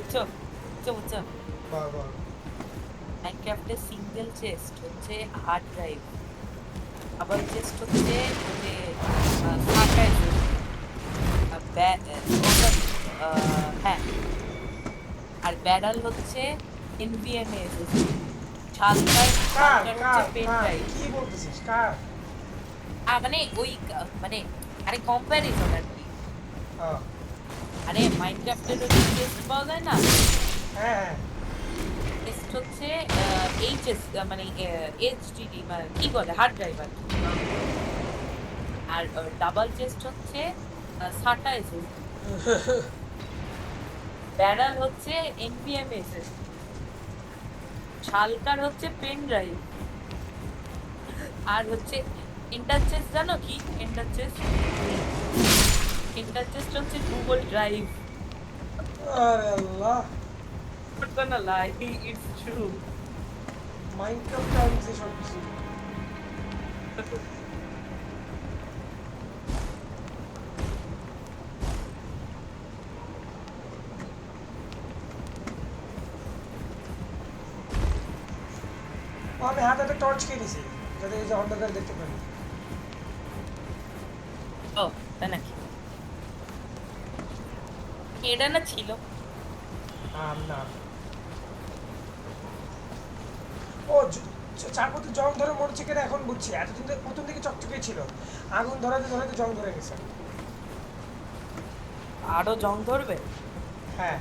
বুঝছো বুঝছো বুঝছো বাবা মাইনক্রাফটের সিঙ্গেল চেস্ট হচ্ছে হার্ড ড্রাইভ, ডাবল চেস্ট হচ্ছে ওই যে সাকায় হ্যাঁ, আর ব্যারাল হচ্ছে এনভিএমএ এসএসডি, শালকার কার শালকার হচ্ছে কার পেন কার ড্রাইভ। কি বলতেছিস কার? মানে ওই মানে আরে কম্প্যারিজন আর কি। আহ, আরে মাইনক্রাফটের ওই চেস্ট পাওয়া যায় না, হ্যাঁ হ্যাঁ চেস্ট হচ্ছে এইচএস মানে এইচডিডি মানে কি বলে হার্ড ড্রাইভ আর কি। আর ডাবল চেস্ট হচ্ছে সাটা এসএসডি, ব্যারাল হচ্ছে এনভিএমএ এসএসডি, শালকার হচ্ছে পেন ড্রাইভ, আর হচ্ছে ইন্টারচেস জানো কি ইন্টারচেস? ইন্টারচেস হচ্ছে গুগল ড্রাইভ। আরে আল্লাহ Not gonna lie, it's true. Minecraft Times সব কিছু। আমি হাতে একটা টর্চ খেয়ে দিছি যাতে এই যে অন্ধকার দেখতে পারি। ও তাই নাকি? এটা না ছিল। না ও চারপতি জং ধরে মরছে কেন এখন বুঝছি, এতদিন প্রথম দিকে চকচকে ছিল, আগুন ধরাতে ধরাতে জং ধরে গেছে। আরো জং ধরবে? হ্যাঁ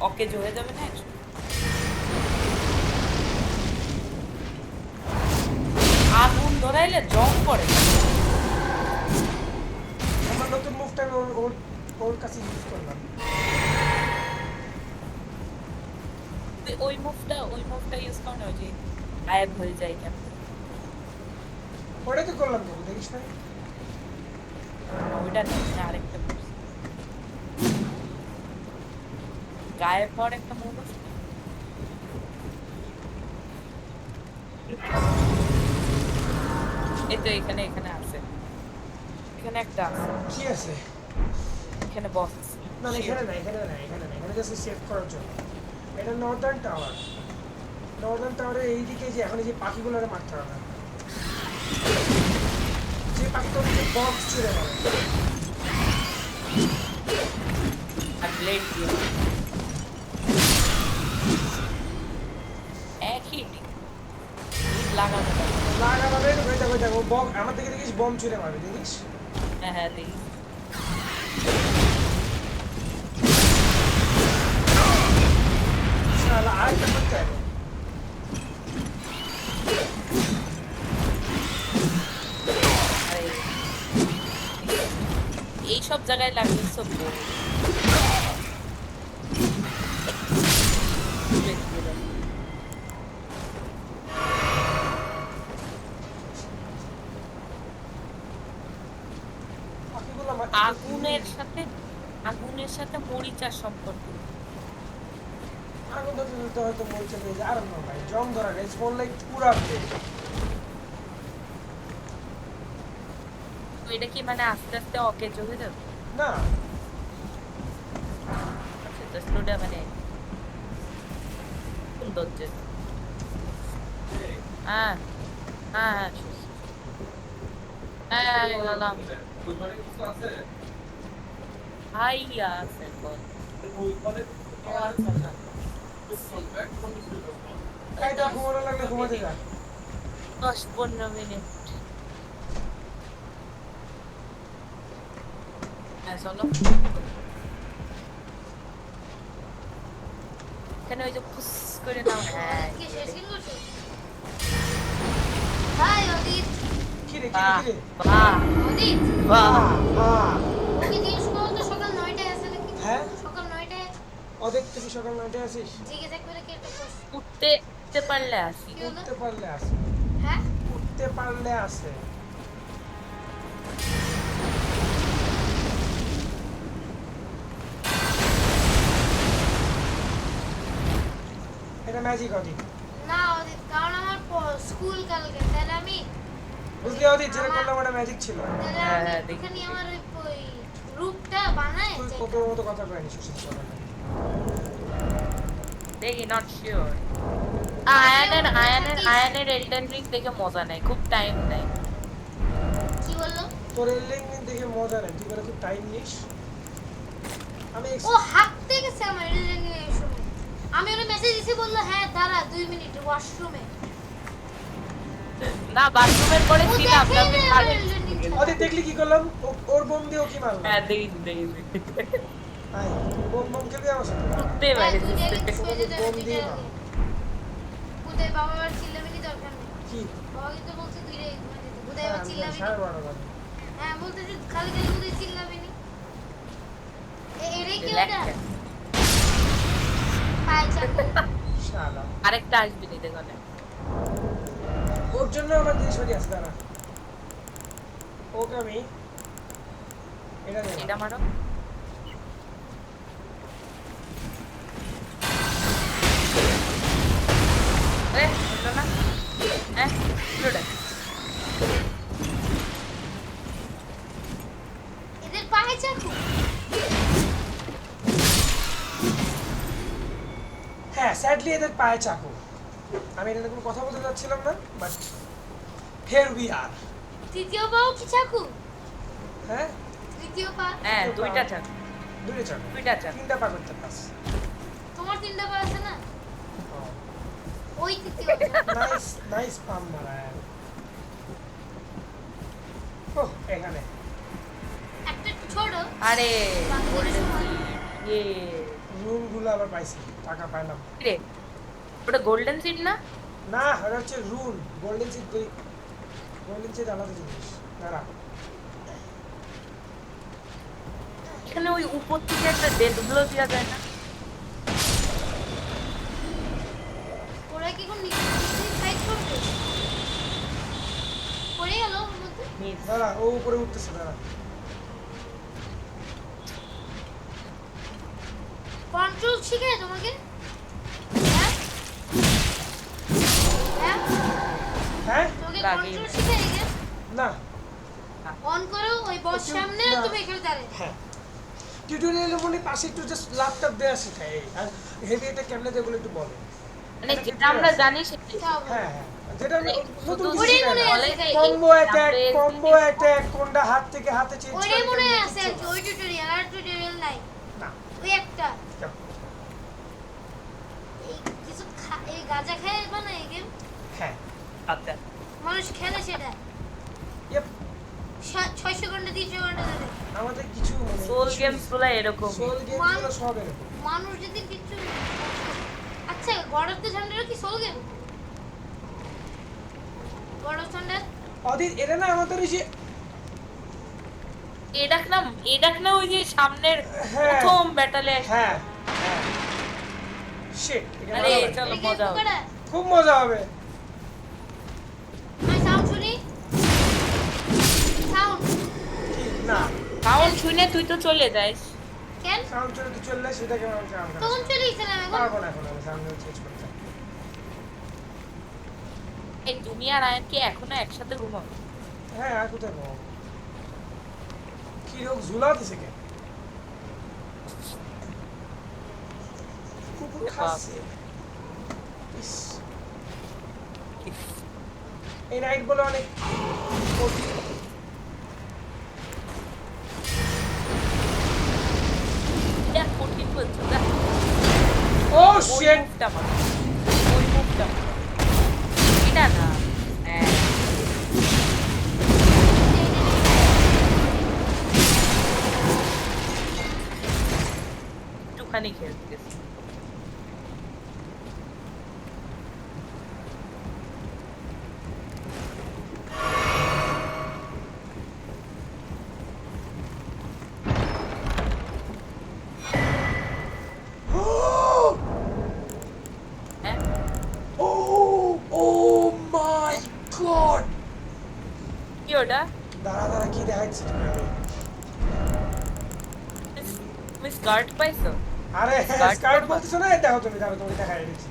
ওকে জ্বলে যাবে না? আগুন ধরাইলে জং পড়ে। আমার নতুন মুভটা আমি ওর ওর ওর কাছে ইউজ করলাম। ওই মুভটা ইউজ করো না, ওই যে গায়েব হয়ে যায় কেন? ওটাই তো করলাম তো, দেখিস না? ওইটা না, আরেকটা move। গায়েব হওয়ার একটা মুভ আছে। এই তো এখানে এখানে আছে, এখানে একটা আছে, কি আছে? এখানে বস। না না, এখানে না এখানে না এখানে না, এখানে জাস্ট সেভ করার জন্য। এটা নর্দার্ন টাওয়ার। নর্দার্ন টাওয়ারের এইদিকে যে এখন এই যে পাখিগুলোরে মারতে হবে, যে পাখি তোর বক্স ছুড়ে মারে। আর ব্লেড দিয়ে একই লাগানো যায়। লাগাবে ওই দেখো ওই দেখো বম আমার দিকে দেখিস, বম ছুড়ে মারবে দেখিস। হ্যাঁ হ্যাঁ দেখি। শালা আরেকটা করতে হবে। আরে এইসব জায়গায় লাগলে সব পাখিগুলো মারতে আগুনের সাথে মরিচার সম্পর্ক। আগুন ধরতে ধরতে হয়তো মরছে পেয়ে যায়, আর না ভাই জং ধরা নেই, স্মল লাইক পুরা প্লেট। তো এটা কি মানে আস্তে আস্তে অকেজ হয়ে যাবে? না আচ্ছা জাস্ট ওটা মানে সুন্দর যে হ্যাঁ হ্যাঁ হ্যাঁ হ্যাঁ গেলাম। ভাইয়া আছে বল। ও আচ্ছা আচ্ছা। এই তো ঘুমানো লাগলে ঘুমাতে যা। 10-15 মিনিট। হ্যাঁ চলো, এখানে ওই যে ফুস করে নাও। হ্যাঁ হাই অদিত। কি রে কি রে বাহ কি রে? বাহ অদিত, বাহ। হ্যাঁ ওকে জিজ্ঞেস করো তো সকাল 9টায় আসে নাকি? হ্যাঁ সকাল 9টায় অদেখ তুই সকাল 9টায় আসিস? জিজ্ঞেস করে কে একটা কোর্স উঠতে উঠতে পারলে আসি। কি হলো? উঠতে পারলে আসে, হ্যাঁ উঠতে পারলে আসে। এটা ম্যাজিক অদিত, না অদিত, কারণ আমার স্কুল কালকে, তাহলে আমি বুঝলি অদিত, যেটা করলাম ওটা ম্যাজিক ছিল। তাহলে হ্যাঁ আমি হ্যাঁ দেখি একটুখানি আমার ওই রূপটা বানায় তুই যাই। তোর মতো কথা কয়নি সুশীল সরকার। দেখি নট শিওর। আয়ানের এলডেন রিং দেখে মজা নেই, খুব টাইম নেই। কি বললো? তোর এলিং দেখে মজা নেই, তুই বলে খুব টাইম নিস। আমি ও হাঁটতে গেছে আমার রিলেন এর সময়। আমি ওরে মেসেজ দিছি, বললো হ্যাঁ দাঁড়া 2 মিনিট ওয়াশরুমে। না বাথরুমের পরে ও ছিলাম, দেখেই তারপরে না খালি Elden Ring খেলা। ওদের দেখলি কি করলাম? ওর বোম দিয়ে ও কি মারলো? হ্যাঁ দেখি আয়, বোম বোম খেলবি আমার সাথে? ঢুকতে হ্যাঁ, পারে। তুই দেখে শুয়ে যেতে হবে বোম দিয়ে দুইটার মার। আগে। বুধাই বাবা আর চিল্লামিনি দরকার নেই। কি? বাবা কিন্তু বলছে দুইটাই ঘুমে যেতে। বুধাই হ্যাঁ, আবার চিল্লামিনি। 12:30 বাজে। হ্যাঁ বলতে যে খালি খালি বুধাই চিল্লামিনি। এরে কি ওটা? পায়ে চাকু। শালা। আরেকটা আসবি নি দেখনে। ওর জন্য আমার জিনিস বাড়ি আছে, দাঁড়া। ওকে আমি এটা দেবো। এটা মারো। হলো না? হলো। এদের পায়ে চাকু। হ্যাঁ, স্যাডলি এদের পায়ে চাকু। আমি এটা নিয়ে কোনো কথা বলতে যাচ্ছিলাম না, বাট হিয়ার উই আর। তৃতীয় পাও কি চাকু? হ্যাঁ, তৃতীয় পা। হ্যাঁ দুইটা চাক, দুটো চাকু, দুইটা চাক। 3টা পা করতে পাস। তোমার 3টা পা আছে না? ওই তৃতীয় পা। নাইস নাইস পাম মারা। ও এখানে একটা একটু ছোট। আরে বাংলাদেশের সময়। ইয়ে রুনগুলো আবার পাইছি, টাকা পাইলাম। রে ওটা গোল্ডেন সিড না? না, ওটা হচ্ছে রুন। গোল্ডেন সিড, গোল্ডেন সিড আলাদা জিনিস। দাঁড়া, এখানে ওই উপর থেকে একটা ডেড ব্লো দেওয়া যায় না? ওরা কি কোন নিচে ফাইট করবে? পড়ে গেল ওর মধ্যে। মিস। দাঁড়া, ও উপরে উঠতেছে, দাঁড়া। কন্ট্রোল শিখায় তোমাকে? হ্যাঁ? হ্যাঁ? হ্যাঁ? তোমাকে লাগে। কন্ট্রোল শিখায় এখানে? না, অন করো ওই বস একটু- সামনে না। তুমি এখানে দাঁড়াবে। হ্যাঁ। টিউটোরিয়ালের মনে পাশে একটু জাস্ট ল্যাপটপ দেয়া শেখায়। আর হেভি এটা কেমনে দেবো একটু বলে। মানে যেটা আমরা জানি সেটাই। তাও বলো। হ্যাঁ হ্যাঁ, যেটা আমি নতুন শুধু কিছু ওটাই শেখায় মনে না। আছে। কম্বো অ্যাটাক, আমরা কম্বো অ্যাটাক, কোনটা হাত থেকে হাতে চেঞ্জ করে। ওইটাই মনে কেমনে আছে কিছু আর কি, ওই টিউটোরিয়াল আর টিউটোরিয়াল নাই। না। ওই একটা এই কিছু এই গাঁজা খায় বানায় এই গেম। হ্যাঁ, আচ্ছা মানুষ খেলে সেটা। ইয়েপ, 600 ঘন্টা 300 ঘন্টা ধরে। আমাদের কিছু মানে সোল গেমস গুলো এরকম। সোল গেমগুলো সব এরকম। মানুষ যদি কিছু আচ্ছা গড অফ দ্য থান্ডার কি soul game? God of thunder অদিত, এটা না আমাদের ওই যে এডাক না ওই যে সামনের হ্যাঁ। প্রথম ব্যাটালে। হ্যাঁ হ্যাঁ শিট, এটা আরে, ভালো লাগে। চলো, এটা মজা হবে। পোকাটা খুব মজা হবে। আমি সাউন্ড শুনি। সাউন্ড ঠিক না, সাউন্ড শুনে তুই তো চলে যাস। কেন? সাউন্ড চলে তো চললে সেটাকে আমি তখন চলে গেছিলাম এখন। পারবো না, এখন আমি সাউন্ড চেঞ্জ করতে। এই তুমি আর আয়ন কি এখনো একসাথে ঘুমাও? হ্যাঁ, আর কোথায় পাবো? কি লোক ঝুলা দিছে কে? কুকুর খাচ্ছে। ইস, এই নাইট বলে অনেক কঠিন। এটা কঠিন বলছো না? ও ওই শিট, মুভটা মারো, ওই মুভটা মারো। এটা না, হ্যাঁ একটুখানি খেলতে গেছি। হ্যাঁ ও ও মাই গড। কি ওটা? দাঁড়া দাঁড়া, কি দেখাচ্ছি তোকে আমি? তুমি স্কার্ট পাইছো? আরে Skirt স্কার্ট পরবা? বলতেছো না? দেখো তুমি, দাঁড়া তুমি দেখাই দিচ্ছি।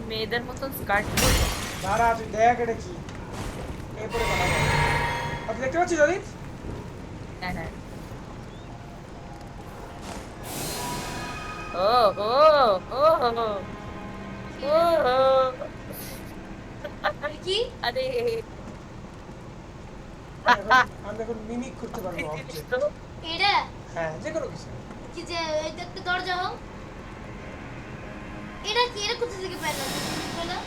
মেয়েদের মতন স্কার্ট পরছো? দাঁড়া, তুই দেখ এটা কি। এরপরে কথা বল। আপনি দেখতে পাচ্ছিস অদিত? হ্যাঁ হ্যাঁ ও ও ও ও কি আরে আমি এখন মিমিক করতে পারবো এই জিনিস অবজেক্ট। তো এটা হ্যাঁ যে কোনো কিছু। কি যে এটা একটা দরজা হোক এটা কি এটা কোথা থেকে পেলাম বলো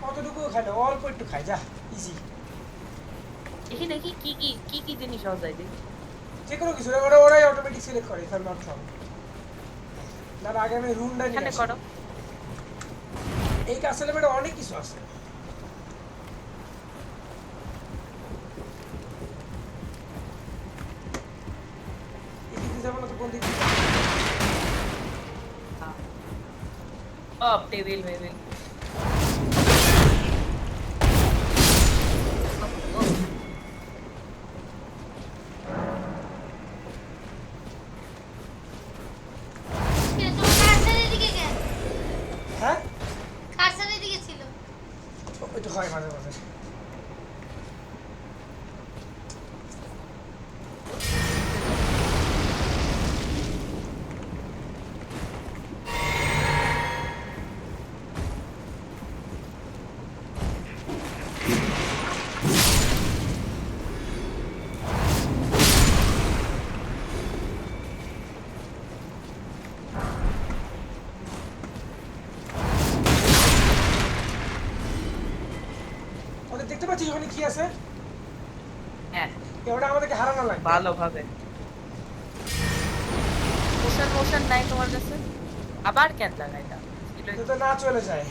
অতটুকু খাই না, অল্প একটু খাই, যা ইজি। দেখি দেখি কি জিনিস হওয়া যায় দেখি যে কোনো কিছু ওরাই অটোমেটিক সিলেক্ট করে, if I am not wrong. তার আগে আমি রুমটা নিয়ে এখানে আসি। করো এই কাসেলে বেটা অনেক কিছু আছে। এদিকে যাবো না তো কোন দিকে? টেবিল মেবিল কি তোমার কারসারের দিকে কেন হ্যাঁ কারসারের দিকে ছিল একটু হয় মাঝে মাঝে। ওদের দেখতে পাচ্ছিস ওখানে কি আছে? হ্যাঁ ওটা আমাদেরকে হারানো লাগবে। ভালোভাবে মোশন নাই তোমার কাছে আবার কেন লাগাইটা এটা তো না চলে যায়,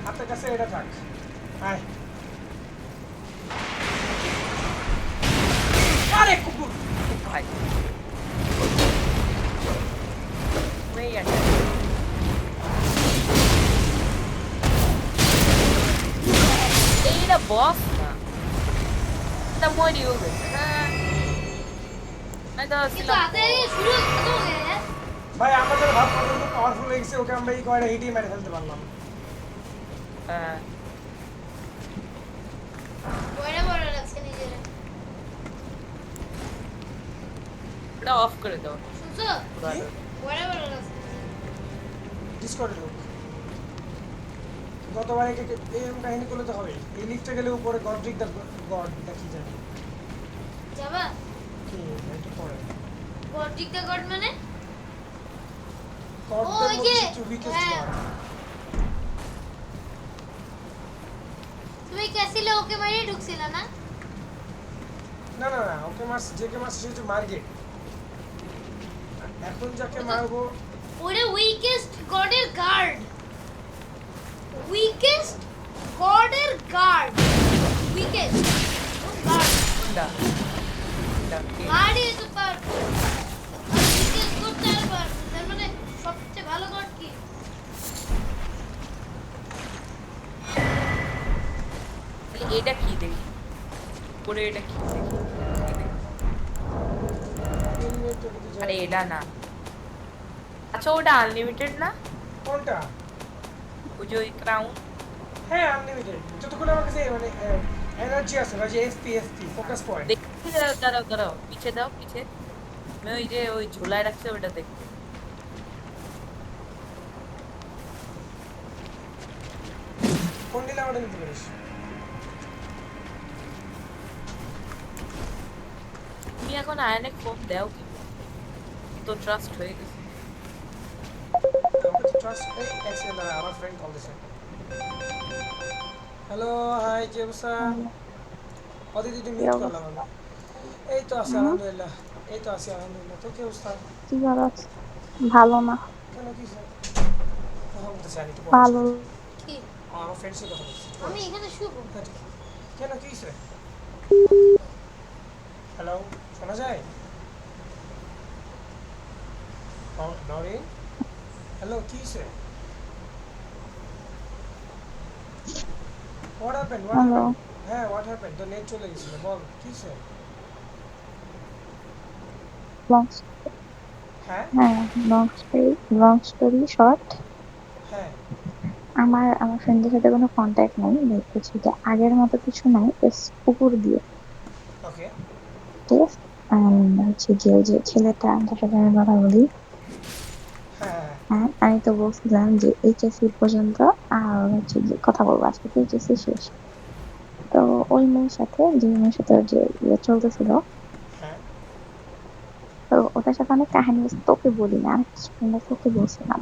হাতের কাছে এটা থাক। আয় আরে কুকুর। ভাই ওই একটা এইটা বস না এটা মরি হবে হ্যাঁ আমি তো কিন্তু আতে শুরু কত হয়ে যায় ভাই আমরা যারা ভাব কত পাওয়ারফুল হয়ে গেছে, ওকে আমরা এই কয়টা হিটই মেরে ফেলতে পারলাম। হ্যাঁ বড় বড় লাগছে নিজেরা এটা অফ করে দাও শুনছো ভালো বড় বড় লাগছে ডিসকর্ডে ঢোক। গতবার এরকম কাহিনী করলে তো হবে। এই লিফটে গেলে উপরে গডরিক দা গড দেখি জানি যাবা কি একটু পরে গডিক দা গড মানে গডদের ওই মধ্যে যে, সবচেয়ে উইকেস্ট হ্যাঁ। গড। তুমি কেসিলে ওকে মারিয়ে ঢুকছিল না না না না, ওকে মারছে, যেকে মারছে সে হচ্ছে মার্গেট। এখন যাকে মারবো ওরে উইকেস্ট গডের গার্ড উইকেস্ট গডের গার্ড উইকেস্ট গার্ড কোনটা এটা কি? গার্ডই তো পারবো উইকেস্ট গড তার পারবো তার মানে সবচেয়ে ভালো গড কি তাহলে এটা কি দেখি পরে এটা কি দেখি আরে এটা না আচ্ছা ওটা আনলিমিটেড না কোনটা? ওই যে ওই ক্রাউন হ্যাঁ আনলিমিটেড, যতক্ষণ আমার কাছে মানে এনার্জি আছে, বা যে এফপি ফোকাস পয়েন্ট। দেখি দাঁড়াও পিছে দাও পিছে আমি ওই যে ওই ঝোলায় রাখছে ওটা দেখতে ফোন নিলে আমাদের নিতে পারিস। তুমি এখন আয়নে ফোন দাও কি তো ট্রাস্ট হয়ে গেছে আমাকে তো ট্রাস্ট এই অ্যাক্সিডেন্ট দ্বারা আমার ফ্রেন্ড কল দিছে। হ্যালো হাই কি অবস্থা? অদিতি তুমি মিট করলাম আমি। এই তো আছি আলহামদুলিল্লাহ, এই তো আছি আলহামদুলিল্লাহ। তো কি অবস্থা? কি খবর? ভালো না। কেন কি স্যার কথা বলতেছি আমি তো ভালো কি আমার ফ্রেন্ডের সাথে কথা বলছি। আমি এখানে শুভ কেন কি স্যার? হ্যালো শোনা যায়? নরিন হ্যালো কি sir? What happened? What Hello. happened? হ্যাঁ what happened? তো নেট চলে গেছিল, বল কি স্যার? লং হ্যাঁ হ্যাঁ লং স্টোরি শর্ট, হ্যাঁ আমার ফ্রেন্ডের সাথে কোনো কন্ট্যাক্ট নেই, দেখতেছি যে আগের মতো কিছু নাই, উপর দিয়ে ওকে ঠিক আছে। হচ্ছে গিয়ে ওই যে ছেলেটা যার সাথে আমি কথা বলি, হ্যাঁ হ্যাঁ আমি তো বলছিলাম যে এইচএসসি পর্যন্ত আর হচ্ছে গিয়ে কথা বলবো, আজকে তো এইচএসসি শেষ। তো ওই মেয়ের সাথে, যে মেয়ের সাথে ওর যে ইয়ে চলতেছিল, হ্যাঁ তো ওটার সাথে অনেক কাহিনী হয়েছে, তোকে বলি না, আরেক কিছু friend আছে, তোকে বলছিলাম।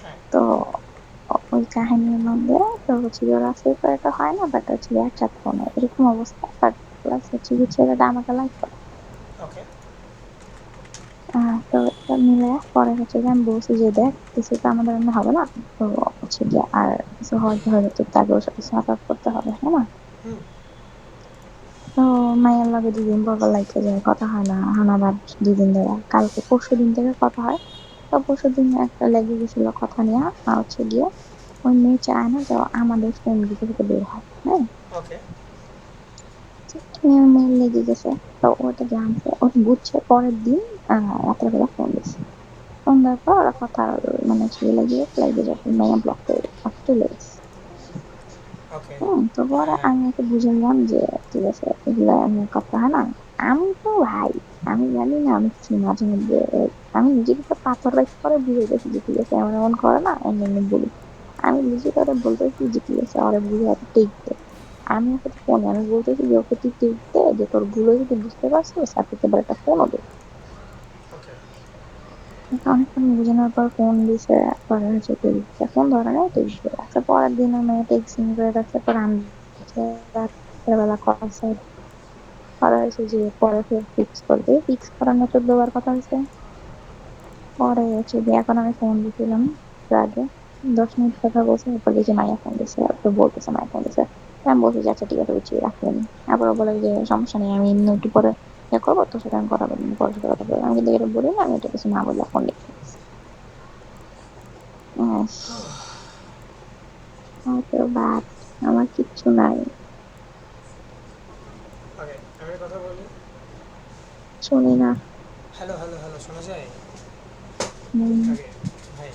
হ্যাঁ তো ওই কাহিনীর মধ্যে তো হচ্ছে গিয়ে ওরা সেপারেট হয় না, বাট হচ্ছে গিয়ে একসাথে হয় এরকম অবস্থা। বাট প্লাস হচ্ছে গিয়ে ছেলেটা আমাকে লাইক করে। ওকে তো এটা মিলে পরে হচ্ছে গিয়ে আমি বলছি যে দেখ কিছু তো আমাদের এমনি হবে না, তো হচ্ছে গিয়ে আর কিছু হয়তো হয়তো তো তাকে ওর সাথে সর্ট আউট করতে হবে, হ্যাঁ না? হুম তো মায়ের লগে 2 দিন পর লাইকে যায়, কথা হয় না, হানাদার 2 দিন ধরে। কালকে পরশু দিন থেকে কথা হয়। তো পরশু দিন একটা লেগে গেছিল কথা নিয়ে, হচ্ছে গিয়ে ওই মেয়ে চায় না যে ও আমাদের ফ্রেন্ড গ্রুপে থেকে বের হয়, হ্যাঁ। ওকে তো মেয়ে লেগে গেছে। তো ওটা জানছে, ওটা বুঝছে পরের দিন রাতের বেলা ফোন দিচ্ছে। ফোন দেওয়ার পর ওরা কথা মানে ছেলে লাগিয়ে লাগিয়ে যাবে, মেয়ে ব্লক করে চলে গেছে। ওকে তো পরে হ্যাঁ আমি ওকে বুঝাইলাম যে ঠিক আছে, এগুলা এমনি কথা হয় না। আমি তো ভাই, আমি জানি না, আমি কিছু মাঝে মধ্যে আমি নিজেকে তো পাথর রাইট করে বুঝাইতেছি যে ঠিক আছে এমন এমন করে না, এমনি এমনি বলি। আমি নিজে করে বলতেছি যে ঠিক আছে ওরে বুঝে টেক দে। আমি ওকে ফোনে আমি বলতেছি যে ওকে তুই টেক দে, যে তোর ভুল হয়েছে তুই বুঝতে পারছিস, আর তোকে এবার একটা ফোনও দে। ওকে অনেকক্ষণ বোঝানোর পর ফোন দিছে, পরে হচ্ছে টেক্সট দিছে, ফোন ধরে নাই, টেক্সট দিয়ে রাখছে। পরের দিন ওই মেয়ে টেক্সট সিন করে রাখছে। পর আমি হচ্ছে রাত্রেবেলা কল করা হয়েছে যে পরে ফের ফিক্স করবে, ফিক্স করানো 14 বার কথা হয়েছে। পরে হচ্ছে যে এখন আমি ফোন দিয়েছিলাম একটু আগে, 10 মিনিট কথা বলছে, এরপর দেখি মাইয়া ফোন দিচ্ছে, তো বলতেছে মাইয়া ফোন দিচ্ছে। আমি বলছি যে আচ্ছা ঠিক আছে বুঝছি, রাখলেন। তারপর ও বলে যে সমস্যা নেই, আমি এমনি একটু পরে ইয়ে করবো, তোর সাথে আমি কথা বলবো, পরের সাথে কথা বলবো। আমি কিন্তু এটা বলি না, আমি এটা কিছু না বললে ফোন রেখে দিয়েছি। হয়তো বাদ, আমার কিচ্ছু নাই, ওকে আমি একটা কথা বলি শুনি না। হ্যালো হ্যালো হ্যালো শোনা যায় উম, ওকে ভাই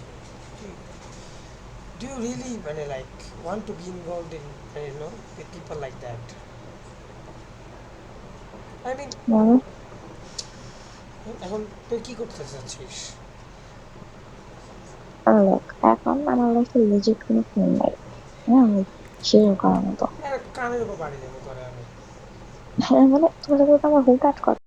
do you really like want to be involved in with people like that I mean বলো। এখন তুই কি করতে চাচ্ছিস লোক এখন আমার লাইফে লেজিট কোনো ফোন নাই, হ্যাঁ, শেয়ার করার মতো। কানের উপর বাড়ি দেবো তোরে আমি হ্যাঁ, মানে তোমার সাথে তো আমার হুটহাট কথা।